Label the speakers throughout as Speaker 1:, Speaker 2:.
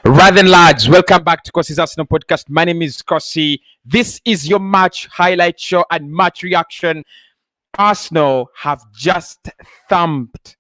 Speaker 1: Right then, lads, welcome back to Cossy's Arsenal podcast. My name is Cossy. This is your match highlight show and match reaction. Arsenal have just thumped.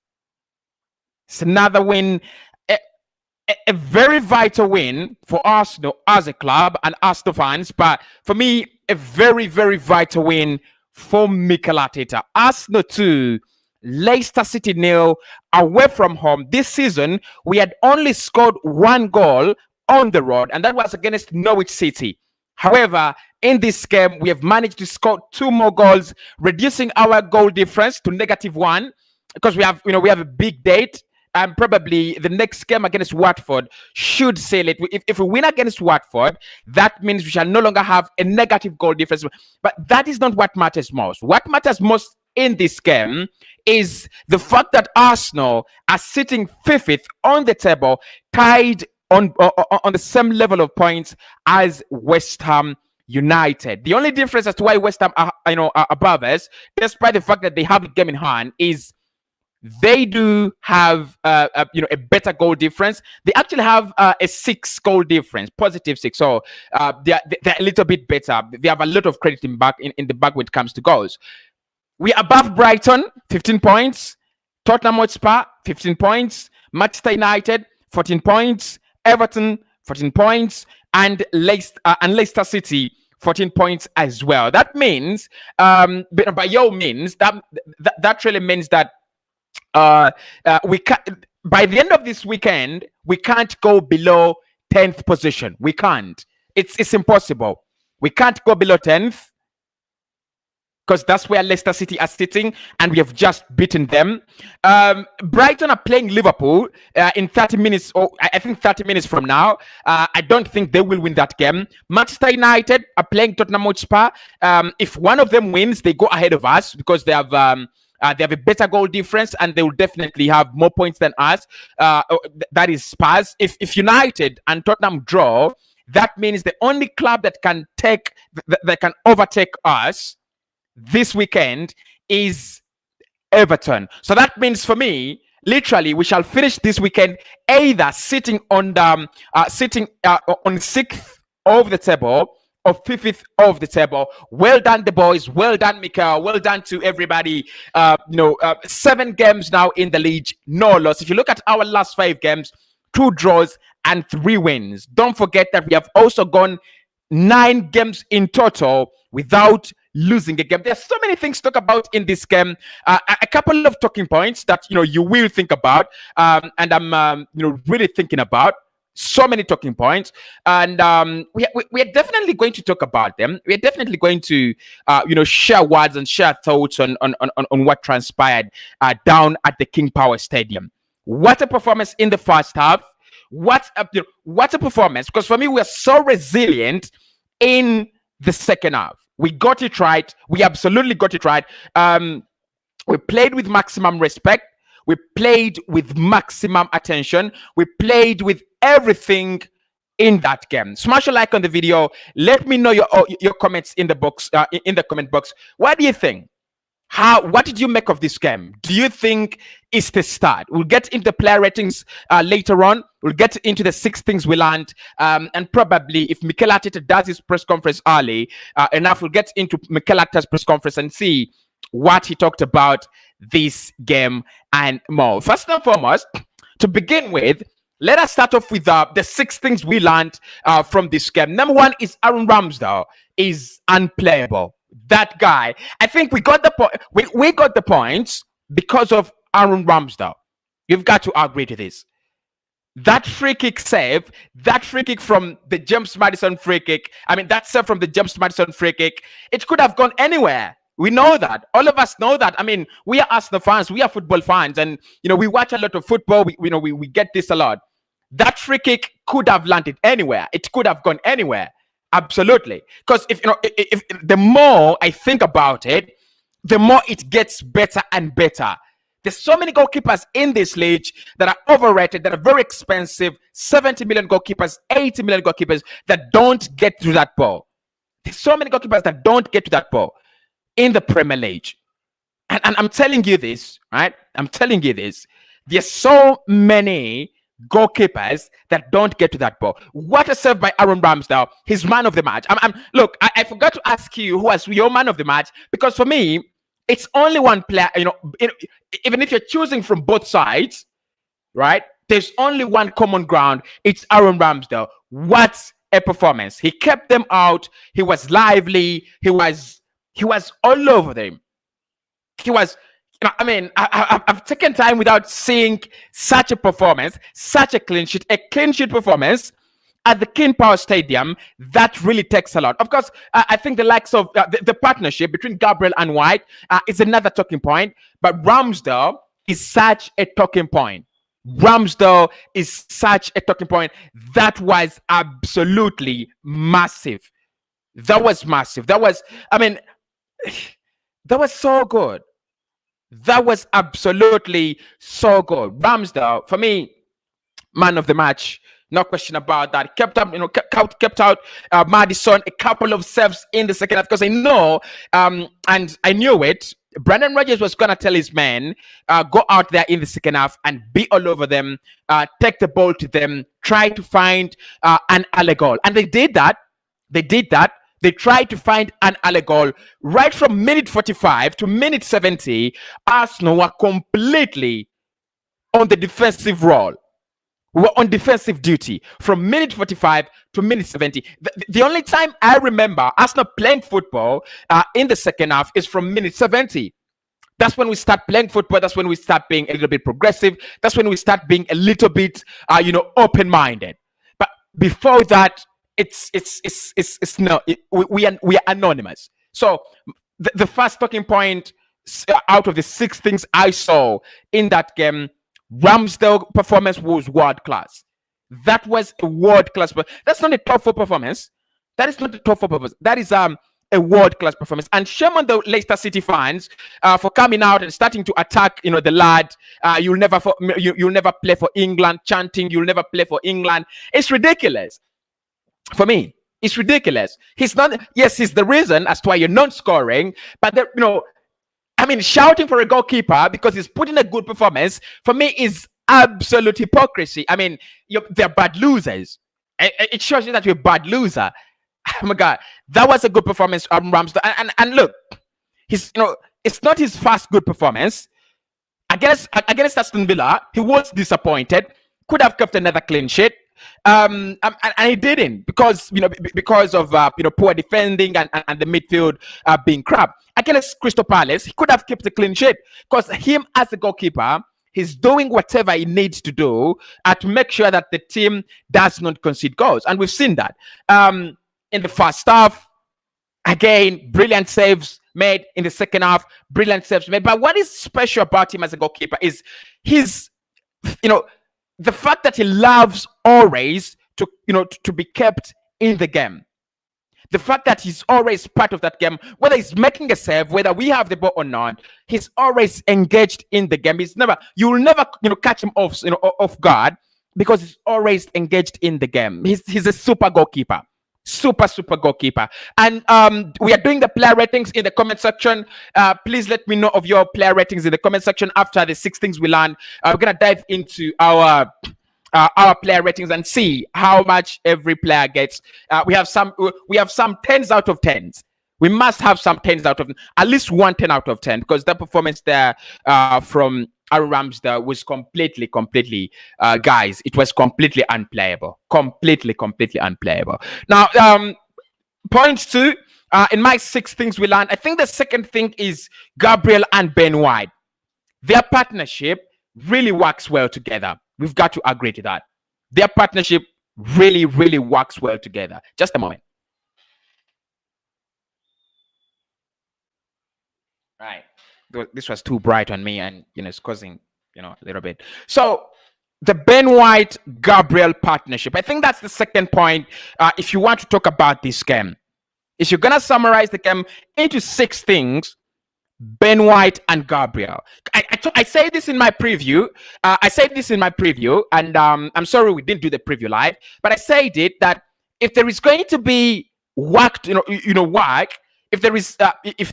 Speaker 1: It's another win, a very vital win for Arsenal as a club and Arsenal fans. But for me, a very, very vital win for Mikel Arteta. Arsenal 2, Leicester City 0, away from home. This season, we had only scored 1 goal on the road, and that was against Norwich City. However, in this game, we have managed to score 2 more goals, reducing our goal difference to -1 because we have a big date. And probably the next game against Watford should seal it. If we win against Watford, that means we shall no longer have a negative goal difference. But that is not what matters most. What matters most in this game is the fact that Arsenal are sitting 5th on the table, tied on the same level of points as West Ham United. The only difference as to why West Ham are above us, despite the fact that they have a game in hand, is they do have a better goal difference. They actually have a 6 goal difference, positive 6. So they're a little bit better. They have a lot of credit in the back when it comes to goals. We are above Brighton, 15 points. Tottenham Hotspur, 15 points. Manchester United, 14 points. Everton, 14 points. And Leicester City, 14 points as well. That means, by your means, that really means that we can't, by the end of this weekend, we can't go below 10th position. We can't. It's impossible. We can't go below 10th because that's where Leicester City are sitting, and we have just beaten them. Brighton are playing Liverpool in 30 minutes, or I think 30 minutes from now. I don't think they will win that game. Manchester United are playing Tottenham Hotspur. If one of them wins, they go ahead of us because they have a better goal difference, and they will definitely have more points than us. That is Spurs. If United and Tottenham draw, that means the only club that can overtake us this weekend is Everton. So that means for me, literally, we shall finish this weekend either sitting on 6th of the table or 5th of the table. Well done, the boys. Well done, Mikel. Well done to everybody. 7 games now in the league, no loss. If you look at our last 5 games, 2 draws and 3 wins. Don't forget that we have also gone 9 games in total without losing a game. There's so many things to talk about in this game. A couple of talking points that you will think about, and I'm really thinking about. So many talking points, and we are definitely going to talk about them. We are definitely going to share words and share thoughts on what transpired down at the King Power Stadium. What a performance in the first half! What a performance! Because for me, we are so resilient in the second half. We got it right. We absolutely got it right. We played with maximum respect. We played with maximum attention. We played with everything in that game. Smash a like on the video. Let me know your comments in the box, in the comment box. What do you think? What did you make of this game? Do you think it's the start? We'll get into player ratings later on. We'll get into the 6 things we learned, and probably if Mikel Arteta does his press conference early enough, we'll get into Mikel Arteta's press conference and see what he talked about this game and more. First and foremost, to begin with, let us start off with the 6 things we learned from this game. Number 1 is Aaron Ramsdale is unplayable. That guy, I think we got the point. We got the points because of Aaron Ramsdale. You've got to agree to this. That free kick save, that free kick from the James Maddison free kick, that save from the James Maddison free kick, it could have gone anywhere. We know that. All of us know that. We are Arsenal fans. We are football fans. And, we watch a lot of football. We get this a lot. That free kick could have landed anywhere. It could have gone anywhere. Absolutely. Because if the more I think about it, the more it gets better and better. There's so many goalkeepers in this league that are overrated, that are very expensive. 70 million goalkeepers, 80 million goalkeepers that don't get to that ball. There's so many goalkeepers that don't get to that ball in the Premier League. And I'm telling you this, right? I'm telling you this. There's so many goalkeepers that don't get to that ball. What a save by Aaron Ramsdale. He's man of the match. Look, I forgot to ask you who was your man of the match, because for me, it's only one player. Even if you're choosing from both sides, right? There's only one common ground. It's Aaron Ramsdale. What a performance! He kept them out. He was lively. He was all over them. He was. I've taken time without seeing such a performance, such a clean sheet performance at the King Power Stadium. That really takes a lot. Of course, I think the likes of the partnership between Gabriel and White is another talking point, but Ramsdale is such a talking point. Ramsdale is such a talking point. That was absolutely massive. That was massive. That was so good. That was absolutely so good. Ramsdale, for me, man of the match. No question about that. Kept out Maddison, a couple of saves in the second half, because I know, and I knew it. Brendan Rodgers was going to tell his men, go out there in the second half and be all over them, take the ball to them, try to find an alley goal. And they did that. They tried to find an alley goal. Right from minute 45 to minute 70, Arsenal were completely on the defensive role. We were on defensive duty from minute 45 to minute 70. The only time I remember Arsenal playing football in the second half is from minute 70. That's when we start playing football. That's when we start being a little bit progressive. That's when we start being a little bit, open-minded. But before that, we are anonymous. So the first talking point out of the 6 things I saw in that game, Ramsdale performance was world class. That was a world class. That's not a top 4 performance. That is not a top 4 performance. That is a world class performance. And shame on the Leicester City fans for coming out and starting to attack, the lad. You'll never play for England, chanting, "You'll never play for England." It's ridiculous. For me, it's ridiculous. He's not. Yes, he's the reason as to why you're not scoring. But shouting for a goalkeeper because he's putting a good performance, for me, is absolute hypocrisy. They're bad losers. It shows you that you're a bad loser. Oh my God, that was a good performance from Ramsdale. And look, it's not his first good performance against Aston Villa. He was disappointed. Could have kept another clean sheet. And he didn't because of poor defending and the midfield being crap. Against Crystal Palace, he could have kept a clean sheet because him as a goalkeeper, he's doing whatever he needs to do to make sure that the team does not concede goals, and we've seen that in the first half. Again, brilliant saves made in the second half. Brilliant saves made. But what is special about him as a goalkeeper is his the fact that he loves always to be kept in the game. The fact that he's always part of that game, whether he's making a save, whether we have the ball or not, he's always engaged in the game. You'll never catch him off guard because he's always engaged in the game. He's a super goalkeeper. Super goalkeeper. And we are doing the player ratings in the comment section. Please let me know of your player ratings in the comment section after the 6 things we learned. We're gonna dive into our player ratings and see how much every player gets. We have some 10s out of 10s. We must have some 10s out of at least 1 10 out of 10, because that performance there from Aaron Ramsdale was completely, guys, it was completely unplayable. Completely unplayable. Now, point 2, in my 6 things we learned, I think the second thing is Gabriel and Ben White. Their partnership really works well together. We've got to agree to that. Their partnership really works well together. Just a moment. Right. This was too bright on me, and it's causing a little bit. So the Ben White Gabriel partnership, I think that's the second point. If you want to talk about this game, if you're gonna summarize the game into 6 things, Ben White and Gabriel. I say this in my preview. And I'm sorry we didn't do the preview live, but I said it that if there is going to be work, work. If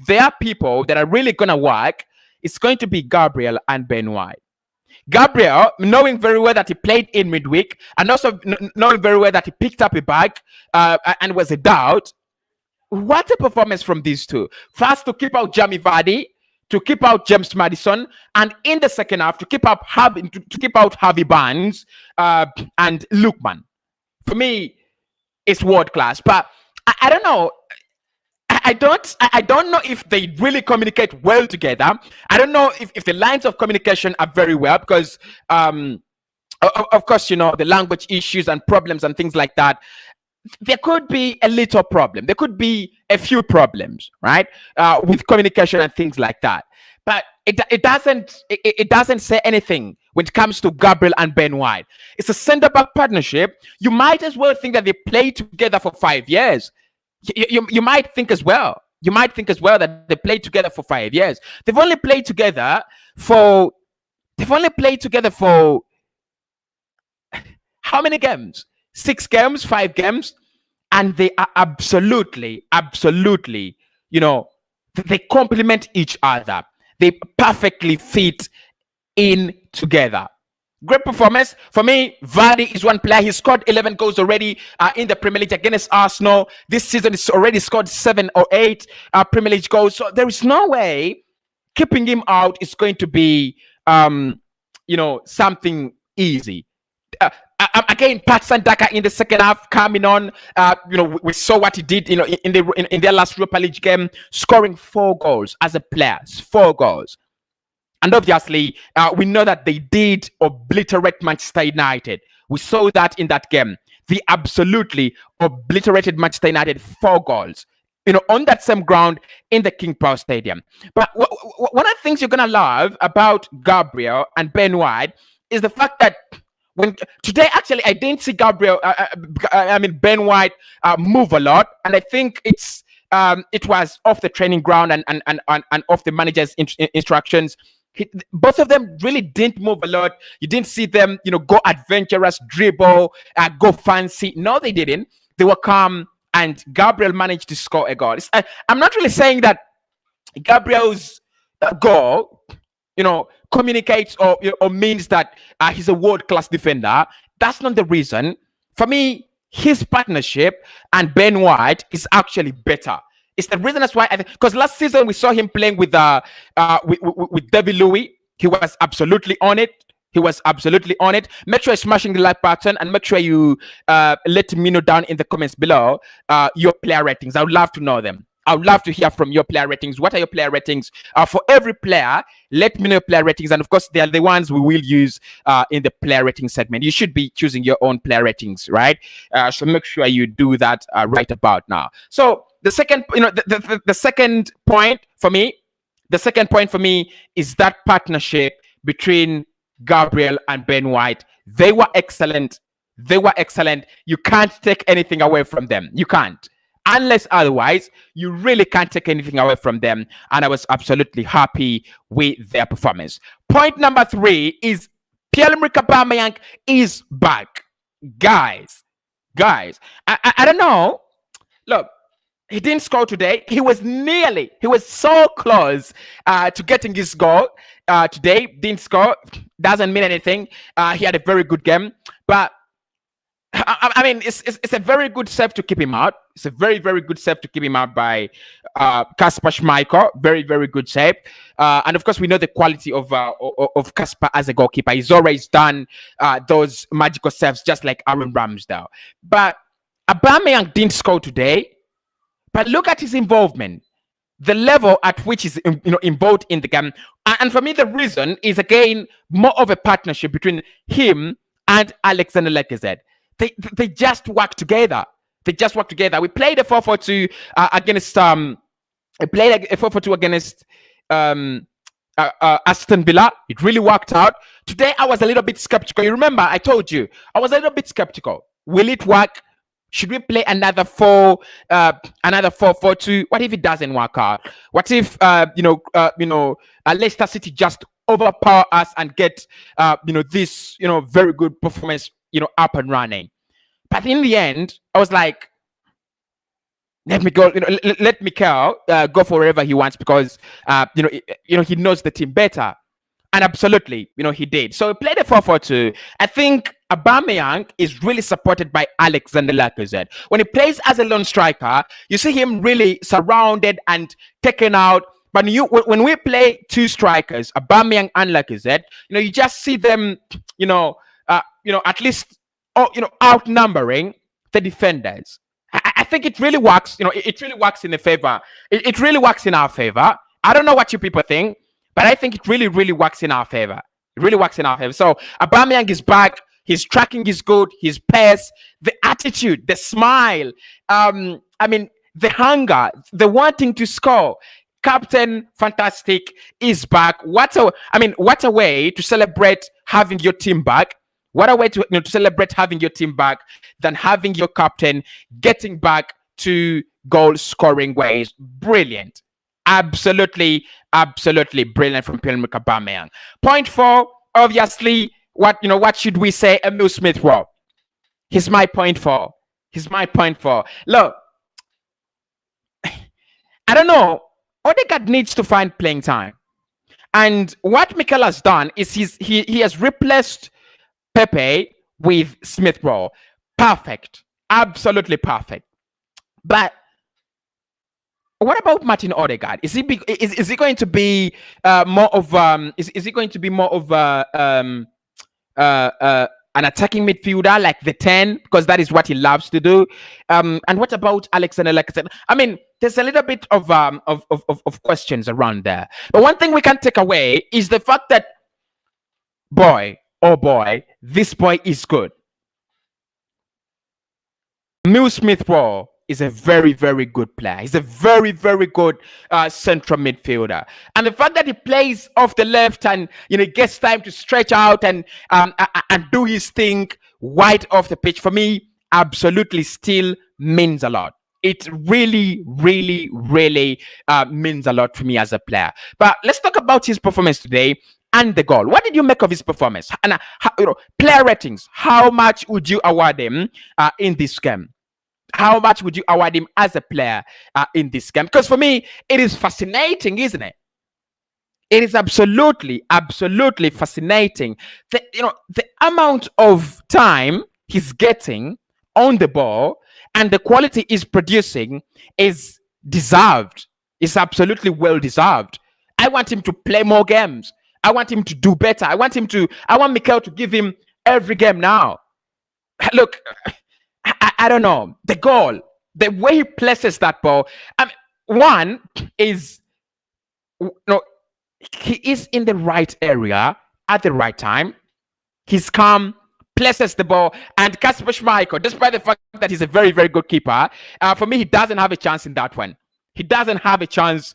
Speaker 1: there are people that are really gonna work, it's going to be Gabriel and Ben White. Gabriel, knowing very well that he played in midweek, and also knowing very well that he picked up a bag and was a doubt. What a performance from these two. First, to keep out Jamie Vardy, to keep out James Maddison, and in the second half, to keep out Harvey Barnes and Lookman. For me, it's world class. But I don't know. I don't know if they really communicate well together. I don't know if the lines of communication are very well, because of course, the language issues and problems and things like that. There could be a little problem. There could be a few problems, right, with communication and things like that. But it doesn't say anything when it comes to Gabriel and Ben White. It's a centre-back partnership. You might as well think that they played together for 5 years. You might think as well. You might think as well that they played together for 5 years. They've only played together for how many games? 6 games, 5 games, and they are absolutely, they complement each other. They perfectly fit in together. Great performance. For me, Vardy is one player. He scored 11 goals already in the Premier League against Arsenal. This season, he's already scored 7 or 8 Premier League goals. So there is no way keeping him out is going to be, something easy. Again, Pat Sandaka in the second half coming on. We saw what he did. In their last Europa League game, scoring 4 goals as a player. 4 goals. And obviously, we know that they did obliterate Manchester United. We saw that in that game. They absolutely obliterated Manchester United 4 goals, on that same ground in the King Power Stadium. But one of the things you're going to love about Gabriel and Ben White is the fact that today, actually, I didn't see Ben White move a lot. And I think it was off the training ground and off the manager's instructions. Both of them really didn't move a lot. You didn't see them, go adventurous, dribble, go fancy. No, they didn't. They were calm, and Gabriel managed to score a goal. I'm not really saying that Gabriel's goal, communicates or means that he's a world-class defender. That's not the reason. For me, his partnership and Ben White is actually better. It's the reason that's why because last season we saw him playing with David Louis. He was absolutely on it. Make sure you're smashing the like button, and make sure you let me know down in the comments below your player ratings. I would love to know them. I would love to hear from your player ratings. What are your player ratings for every player? Let me know your player ratings, and of course, they are the ones we will use in the player rating segment. You should be choosing your own player ratings, right? So make sure you do that right about now. So the second, the second point for me, is that partnership between Gabriel and Ben White. They were excellent. You can't take anything away from them. You can't. Unless otherwise, you really can't take anything away from them. And I was absolutely happy with their performance. Point number 3 is Pierre-Emerick Aubameyang is back. Guys, I don't know. Look, he didn't score today. He was so close to getting his goal today. Didn't score. Doesn't mean anything. He had a very good game. But I mean, it's a very good save to keep him out. It's a very, very good save to keep him out by Kasper Schmeichel. Very, very good save. And of course, we know the quality of Kasper as a goalkeeper. He's always done those magical saves, just like Aaron Ramsdale. But Aubameyang didn't score today. But look at his involvement, the level at which he's involved in the game. And for me, the reason is, again, more of a partnership between him and Alexander Lacazette. They just work together. We played a 4-4-2 against Aston Villa. It really worked out. Today I was a little bit skeptical. You remember I told you I was a little bit skeptical. Will it work? Should we play another 4-4-2? What if it doesn't work out? What if Leicester City just overpower us and get this very good performance up and running? But in the end, I was like, let Mikel go for wherever he wants, because he knows the team better. And absolutely, he did. So he played a 4-4-2. I think Aubameyang is really supported by Alexander Lacazette. When he plays as a lone striker, you see him really surrounded and taken out. But when we play two strikers, Aubameyang and Lacazette, you just see them, at least, outnumbering the defenders. I think it really works. It really works in the favor. It really works in our favor. I don't know what you people think, but I think it really, really works in our favor. It really works in our favor. So Aubameyang is back. His tracking is good. His pace, the attitude, the smile. The hunger, the wanting to score. Captain Fantastic is back. What a way to celebrate having your team back. What a way to celebrate having your team back than having your captain getting back to goal scoring ways. Brilliant. Absolutely brilliant from Pierre-Emerick Aubameyang. Point 4, obviously, what should we say? Emile Smith-Rowe. He's my point 4. Look, I don't know. Odegaard needs to find playing time. And what Mikel has done is he has replaced Pepe with Smith-Rowe. Perfect. Absolutely perfect. But what about Martin Odegaard? Is he going to be more of an attacking midfielder like the 10, because that is what he loves to do? And what about Alexander Lacazette? There's a little bit of questions around there. But one thing we can take away is the fact that this boy is good. Emile Smith-Rowe is a very, very good player. He's a very, very good central midfielder. And the fact that he plays off the left and gets time to stretch out and do his thing wide off the pitch, for me, absolutely still means a lot. It really, really, really means a lot to me as a player. But let's talk about his performance today and the goal. What did you make of his performance? And player ratings. How much would you award him in this game? How much would you award him as a player in this game? Because for me, it is fascinating, isn't it? It is absolutely fascinating. The amount of time he's getting on the ball and the quality he's producing is deserved. It's absolutely well deserved. I want him to play more games. I want him to do better. I want Mikel to give him every game now. Look, I don't know. The goal, the way he places that ball. One is, he is in the right area at the right time. He's calm, places the ball, and Kasper Schmeichel, despite the fact that he's a very, very good keeper, for me, he doesn't have a chance in that one. He doesn't have a chance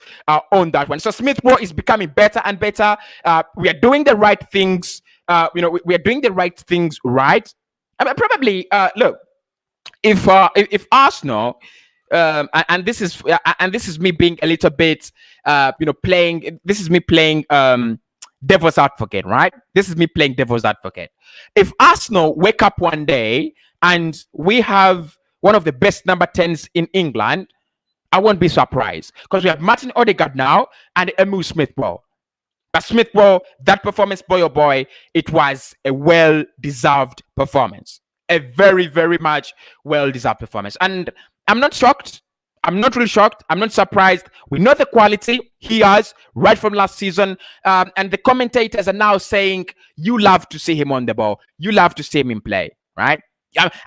Speaker 1: on that one. So Smith-Rowe is becoming better and better. We are doing the right things. We are doing the right things right. Probably, look, if Arsenal, and this is me being a little bit, playing. This is me playing devil's advocate, right? This is me playing devil's advocate. If Arsenal wake up one day and we have one of the best number 10s in England, I won't be surprised, because we have Martin Odegaard now and Emile Smith-Rowe. But Smith-Rowe, that performance, boy, it was a well-deserved performance. A very, very much well-deserved performance. And I'm not shocked. I'm not really shocked. I'm not surprised. We know the quality he has right from last season. And the commentators are now saying, you love to see him on the ball. You love to see him play, right?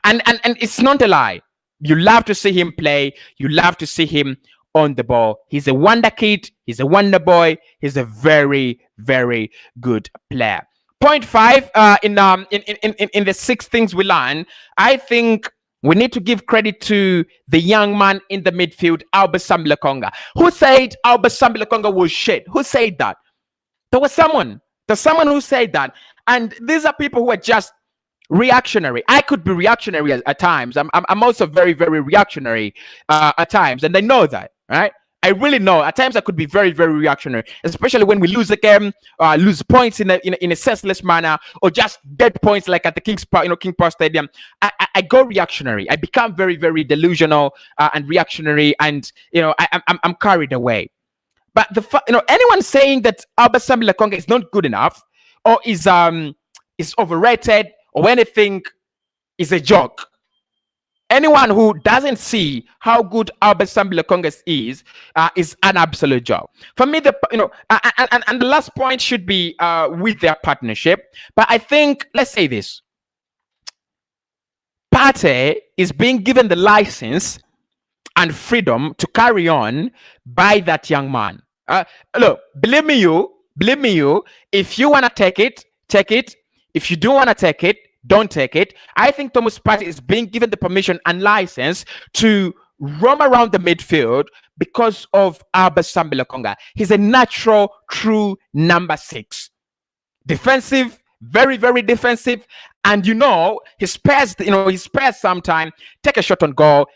Speaker 1: And it's not a lie. You love to see him play. You love to see him on the ball. He's a wonder kid. He's a wonder boy. He's a very, very good player. Point 5, in the 6 things we learn, I think we need to give credit to the young man in the midfield, Aubameyang Lokonga. Who said Aubameyang Lokonga was shit? Who said that? There was someone. There's someone who said that. And these are people who are just reactionary. I could be reactionary at times. I'm also very, very reactionary at times, and I know that, right? I really know. At times I could be very, very reactionary, especially when we lose a game, lose points in a senseless manner, or just dead points like at the King Power Stadium. I go reactionary. I become very, very delusional and reactionary, and I'm carried away. But anyone saying that Aubameyang Lokonga is not good enough or is overrated or anything is a joke. Anyone who doesn't see how good Aubameyang Lokonga is an absolute joke. For me, and the last point should be with their partnership. But I think, let's say this, Partey is being given the license and freedom to carry on by that young man. Look, believe me, you. If you want to take it, take it. If you don't want to take it, don't take it. I think Thomas Partey is being given the permission and license to roam around the midfield because of Aubameyang Lokonga. He's a natural, true number 6. Defensive, very, very defensive. And he spares some time, take a shot on goal,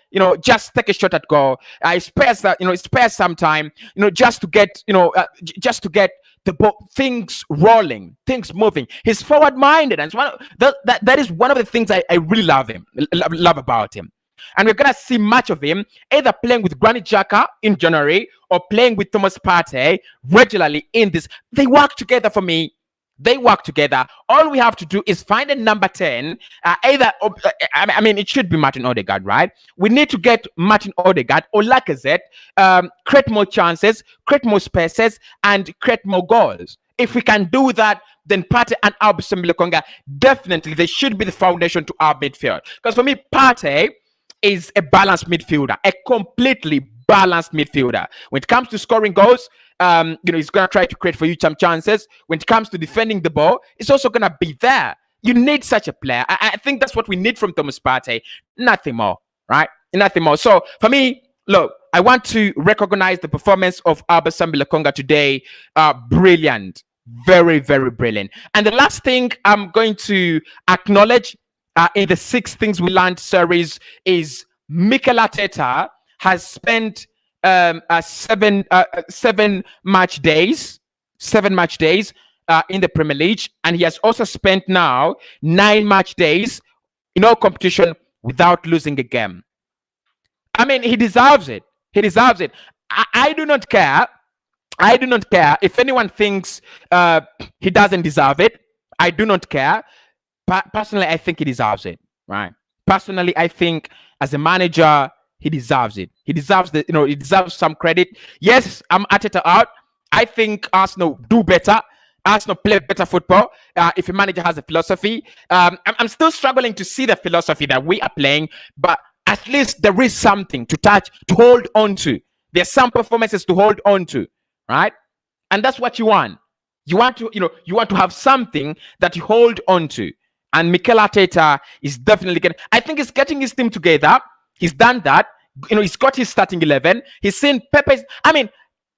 Speaker 1: just take a shot at goal. He spares some time, just to get the ball, things rolling, things moving. He's forward-minded, and that is one of the things I really love about him. And we're gonna see much of him either playing with Granit Xhaka in January or playing with Thomas Partey regularly in this. They work together for me. They work together. All we have to do is find a number 10. It should be Martin Odegaard, right? We need to get Martin Odegaard or Lacazette, create more chances, create more spaces, and create more goals. If we can do that, then Partey and Aubameyang Lokonga, definitely they should be the foundation to our midfield. Because for me, Partey is a balanced midfielder, a completely balanced midfielder. When it comes to scoring goals, he's going to try to create for you some chances. When it comes to defending the ball, it's also going to be there. You need such a player. I think that's what we need from Thomas Partey. Nothing more, right? Nothing more. So for me, look, I want to recognize the performance of Aubameyang Lokonga today. Brilliant. Very, very brilliant. And the last thing I'm going to acknowledge in the 6 Things We Learned series is Mikel Arteta has spent 7 match days in the Premier League, and he has also spent now 9 match days in all competition without losing a game. I mean, he deserves it. He deserves it. I do not care. I do not care if anyone thinks he doesn't deserve it. I do not care. Personally, I think he deserves it. Right? Personally, I think as a manager, he deserves it. He deserves he deserves some credit. Yes, I'm Arteta out. I think Arsenal do better. Arsenal play better football if a manager has a philosophy. I'm still struggling to see the philosophy that we are playing, but at least there is something to touch, to hold on to. There's some performances to hold on to, right? And that's what you want. You want to have something that you hold on to. And Mikel Arteta is definitely he's getting his team together. He's done that. He's got his starting 11. He's seen Pepe's.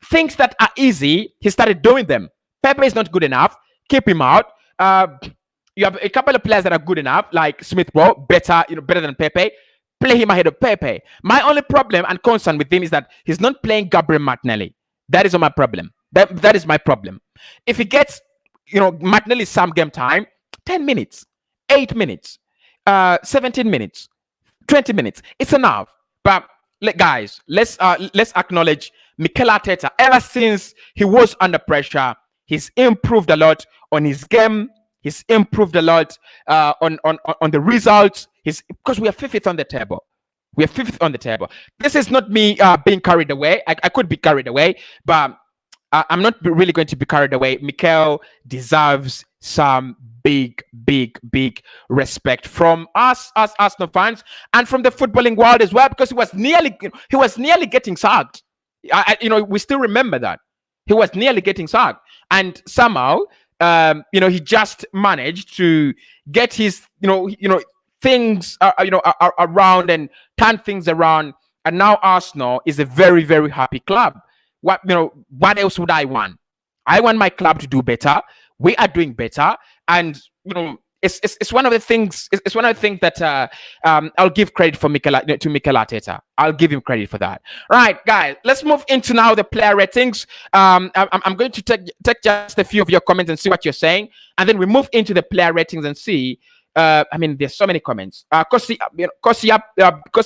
Speaker 1: Things that are easy, he started doing them. Pepe is not good enough. Keep him out. You have a couple of players that are good enough, like Smith Rowe, better than Pepe. Play him ahead of Pepe. My only problem and concern with him is that he's not playing Gabriel Martinelli. That is my problem. That is my problem. If he gets, Martinelli some game time, 10 minutes, 8 minutes, 17 minutes, 20 minutes, it's enough. But guys, let's acknowledge Mikel Arteta. Ever since he was under pressure, he's improved a lot on his game. He's improved a lot on the results. Because we are 5th on the table. We are 5th on the table. This is not me being carried away. I could be carried away, but I'm not really going to be carried away. Mikel deserves some big respect from us Arsenal fans and from the footballing world as well, because he was nearly getting sacked. We still remember that he was nearly getting sacked, and somehow he just managed to get his things around and turn things around, and now Arsenal is a very, very happy club. What else would I want? I want my club to do better. We are doing better, and it's one of the things. It's one of the things that I'll give credit for Mikel Arteta. I'll give him credit for that. Right, guys, let's move into now the player ratings. I'm going to take just a few of your comments and see what you're saying, and then we move into the player ratings and see. There's so many comments. Cossy, Cossy,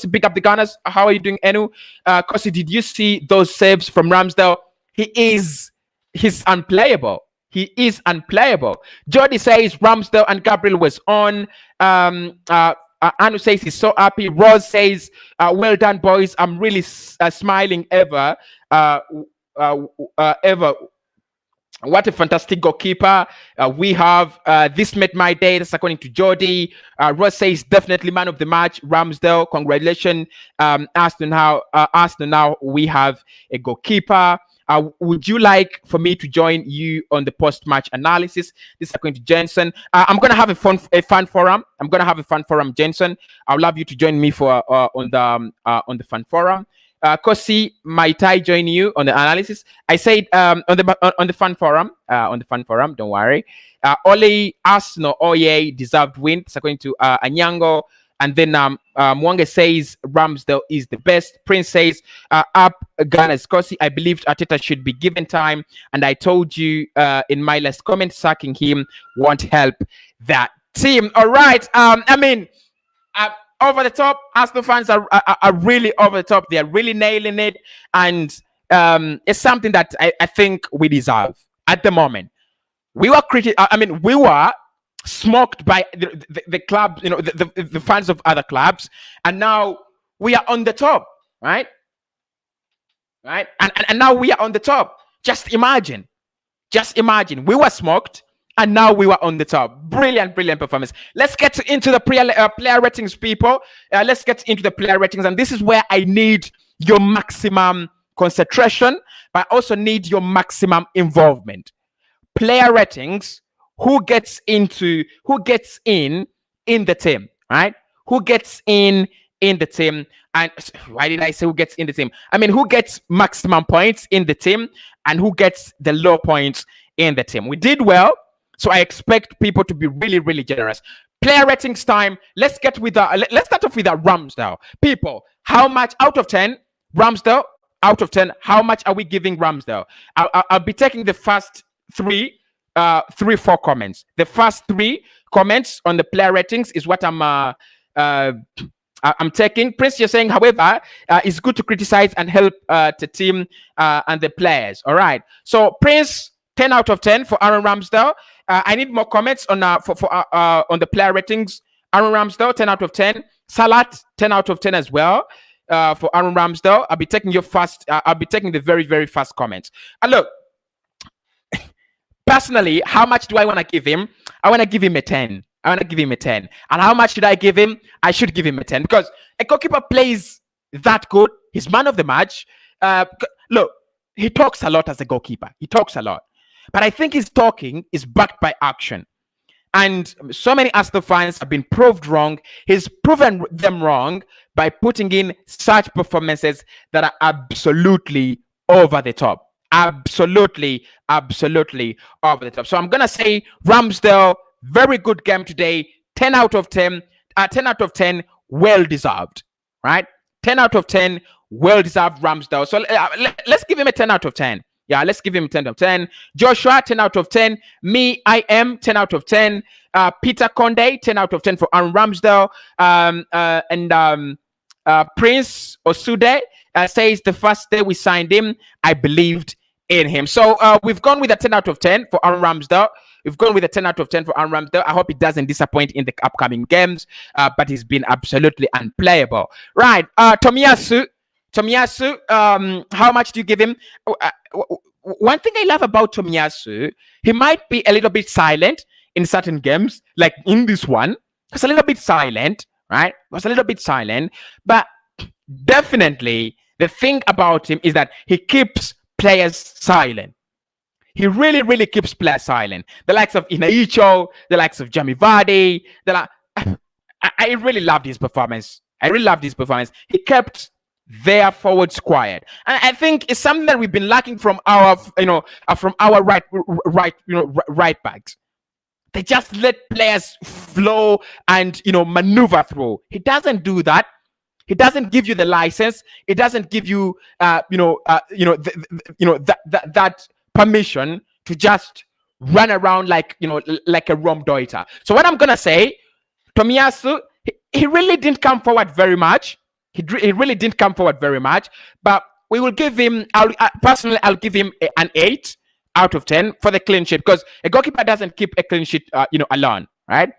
Speaker 1: big up the Gunners. How are you doing, Enu? Cossy, did you see those saves from Ramsdale? he's unplayable. He is unplayable. Jody says Ramsdale and Gabriel was on. Anu says he's so happy. Rose says, well done, boys. I'm really smiling ever. What a fantastic goalkeeper we have. This made my day. That's according to Jody. Ross says definitely man of the match. Ramsdale, congratulations. Arsenal now we have a goalkeeper. Would you like for me to join you on the post-match analysis? This is according to Jensen. I'm gonna have a fan forum. I'm gonna have a fan forum, Jensen. I'd love you to join me for on the fan forum. Cossy, might I join you on the analysis? I said on the fan forum. Don't worry. Ole Arsenal, oh yeah, deserved win. It's according to Anyango. And then Mwanga says Ramsdale is the best. Prince says up Ghana's Cossy. I believed Arteta should be given time, and I told you in my last comment, sacking him won't help that team. All right. I mean. Over the top, Arsenal fans are really over the top. They're really nailing it, and it's something that I think we deserve at the moment. We were we were smoked by the club, the fans of other clubs, and now we are on the top, right? Right, and now we are on the top. Just imagine, we were smoked. And now we were on the top. Brilliant performance. Let's get into the player ratings, people. Let's get into the player ratings. And this is where I need your maximum concentration, but I also need your maximum involvement. Player ratings, who gets in the team, right? Who gets in the team? And why did I say who gets in the team? I mean, who gets maximum points in the team and who gets the low points in the team? We did well. So I expect people to be really generous. Player ratings time. Let's start off with Ramsdale. People, how much out of 10? Ramsdale, out of 10, how much are we giving Ramsdale? I'll be taking the first four comments. The first 3 comments on the player ratings is what I'm taking. Prince, you're saying, however, it's good to criticize and help the team and the players. All right. So Prince, 10 out of 10 for Aaron Ramsdale. I need more comments on on the player ratings. Aaron Ramsdale, 10 out of 10. Salat, 10 out of 10 as well for Aaron Ramsdale. I'll be taking your first. I'll be taking the very first comments. And look, personally, how much do I want to give him? I want to give him a 10. And how much should I give him? I should give him a 10 because a goalkeeper plays that good. He's man of the match. Look, he talks a lot as a goalkeeper. But I think his talking is backed by action. And so many Arsenal fans have been proved wrong. He's proven them wrong by putting in such performances that are absolutely over the top. Absolutely over the top. So I'm going to say Ramsdale, very good game today. 10 out of 10. 10 out of 10, well deserved. Right? 10 out of 10, well deserved Ramsdale. So let's give him a 10 out of 10. Yeah, let's give him 10 out of 10. Joshua, 10 out of 10. Me, I am 10 out of 10. Peter Conde, 10 out of 10 for Aaron Ramsdale. And Prince Osude says the first day we signed him, I believed in him. So we've gone with a 10 out of 10 for Aaron Ramsdale. I hope he doesn't disappoint in the upcoming games, but he's been absolutely unplayable. Right, Tomiyasu, how much do you give him? One thing I love about Tomiyasu, he might be a little bit silent in certain games, like in this one. He's a little bit silent, right? But definitely the thing about him is that he keeps players silent. He really keeps players silent. The likes of Inaicho, the likes of Jamie Vardy. I really loved his performance. He kept their forwards quiet, and I think it's something that we've been lacking from our right backs. They just let players flow and maneuver through. He doesn't do that. He doesn't give you the license. It doesn't give you that permission to just run around like a Rome Deuter. So what I'm gonna say, Tomiyasu, he really didn't come forward very much. He really didn't come forward very much, but we will give him. Personally, I'll give him an 8 out of 10 for the clean sheet, because a goalkeeper doesn't keep a clean sheet, alone, right?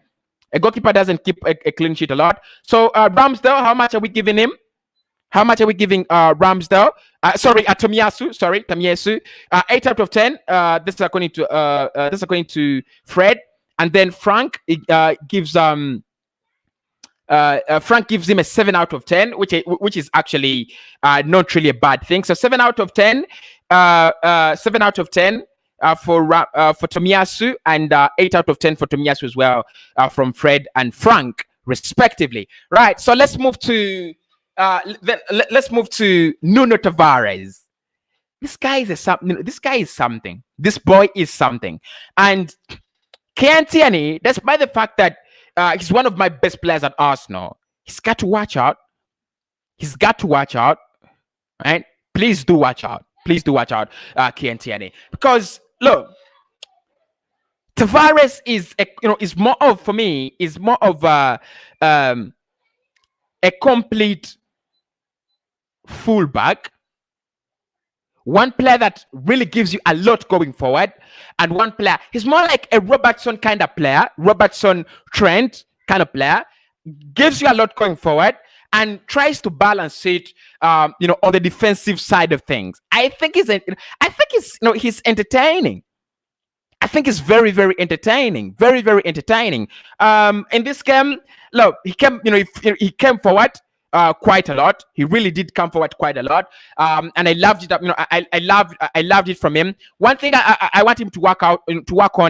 Speaker 1: A goalkeeper doesn't keep a clean sheet a lot. So Ramsdale, how much are we giving him? How much are we giving Ramsdale? Tomiyasu. 8 out of 10. This is according to Fred, and then Frank gives Frank gives him a 7 out of 10, which is actually not really a bad thing. So 7 out of 10, 7 out of 10 for Tomiyasu, and 8 out of 10 for Tomiyasu as well, from Fred and Frank, respectively. Right. So let's move to Nuno Tavares. This guy is something. This boy is something. And Kian, despite the fact that he's one of my best players at Arsenal, he's got to watch out. Right? Please do watch out. Kian, because look, Tavares is more of a complete fullback. One player that really gives you a lot going forward, and one player, he's more like a Robertson kind of player, Robertson Trent kind of player, gives you a lot going forward and tries to balance it, on the defensive side of things. I think he's entertaining. I think it's very, very entertaining. Very, very entertaining. In this game, look, he came forward quite a lot. He really did come forward quite a lot. And I loved it. I loved it from him. One thing I want him to work on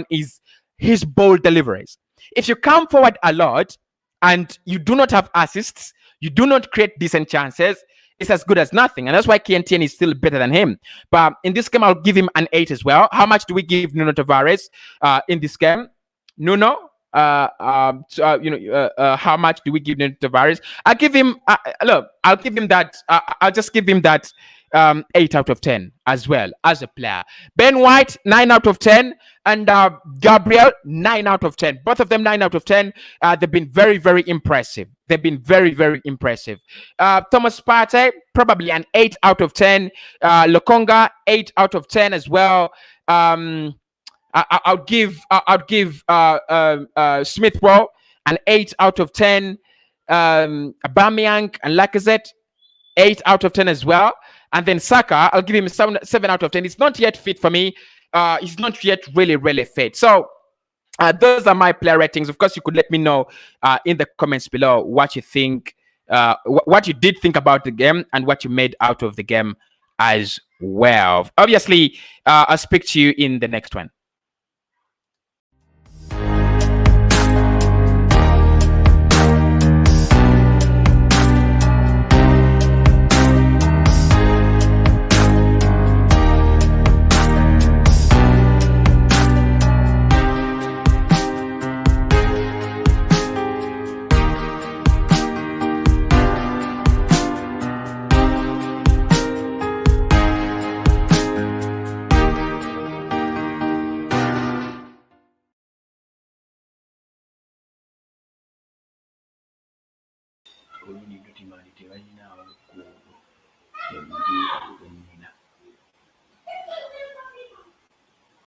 Speaker 1: is his ball deliveries. If you come forward a lot and you do not have assists, you do not create decent chances, it's as good as nothing. And that's why Kian is still better than him. But in this game, I'll give him an 8 as well. How much do we give Nuno Tavares in this game? Nuno, how much do we give Nuno Tavares? I'll give him, I'll just give him that 8 out of 10 as well as a player. Ben White, 9 out of 10. And Gabriel, 9 out of 10. Both of them 9 out of 10. They've been very, very impressive. Thomas Partey, probably an 8 out of 10. Lokonga, 8 out of 10 as well. I'll give Smith Rowe an 8 out of 10. Aubameyang and Lacazette, 8 out of 10 as well. And then Saka, I'll give him 7 out of 10. It's not yet fit for me. He's not yet really fit. So those are my player ratings. Of course, you could let me know in the comments below what you think, what you did think about the game, and what you made out of the game as well. Obviously, I'll speak to you in the next one.
Speaker 2: Olulimi tutimali tebalina awo ku